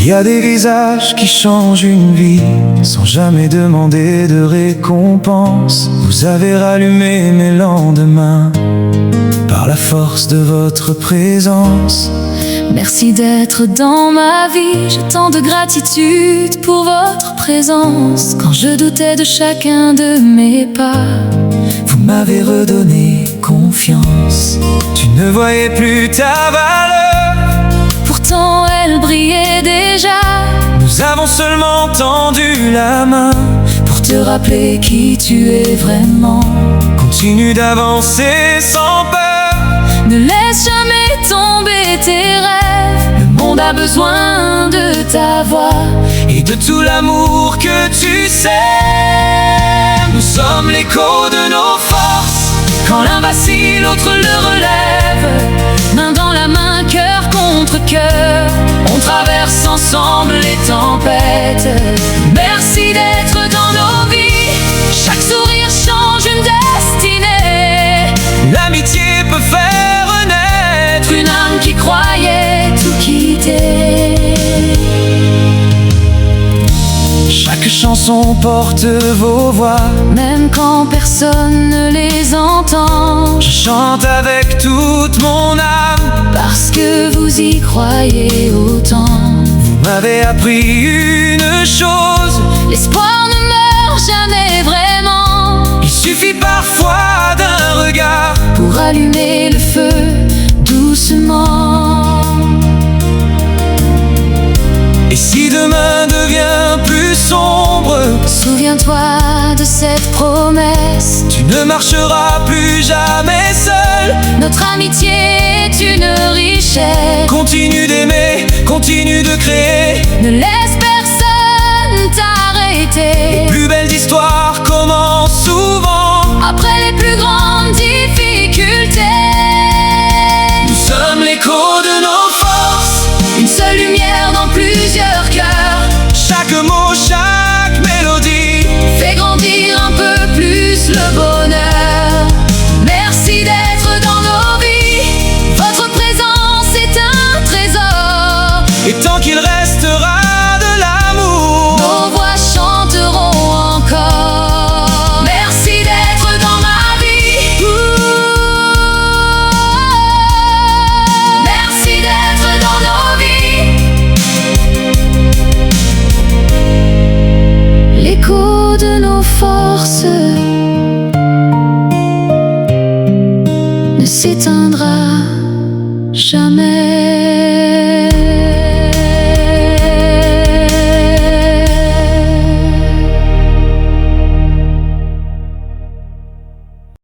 Il y a des visages qui changent une vie sans jamais demander de récompense. Vous avez rallumé mes lendemains par la force de votre présence. Merci d'être dans ma vie, j'ai tant de gratitude pour votre présence. Quand je doutais de chacun de mes pas, vous m'avez redonné confiance. Tu ne voyais plus ta valeur, pourtant elle brillait déjà. Nous avons seulement tendu la main pour te rappeler qui tu es vraiment. Continue d'avancer sans peur, ne laisse jamais tomber tes rêves. Le monde a besoin de ta voix et de tout l'amour que tu sèmes. Nous sommes l'écho de nos forces. Quand l'un vacille, l'autre le relève. Main dans la main, cœur contre cœur, on traverse ensemble les tempêtes. Merci d'être dans nos vies. Chaque sourire change une destinée. L'amitié peut faire renaître une âme qui croyait tout quitter. Chaque chanson porte vos voix, même quand personne ne les entend. Je chante avec toute mon âme, parce que vous y croyez autant. Vous m'avez appris une chose: l'espoir ne meurt jamais vraiment. Il suffit parfois d'un regard pour allumer le feu doucement. Et si demain devient plus sombre, souviens-toi de cette promesse: tu ne marcheras plus jamais seul. Notre amitié est une richesse. Continue d'aimer, continue de créer. Ne laisse personne t'arrêter. Les plus belles histoires commencent souvent après les plus grandes difficultés. Nous sommes l'écho de nos forces, une seule lumière dans plusieurs cœurs. Chaque mot, chaque mélodie fait grandir un peu plus le bonheur. Merci d'être dans nos vies. Votre présence est un trésor. Et tant qu'il restera de l'amour, nos voix chanteront encore. Merci d'être dans ma vie. Merci d'être dans nos vies. L'écho de nos forces ne s'éteindra jamais.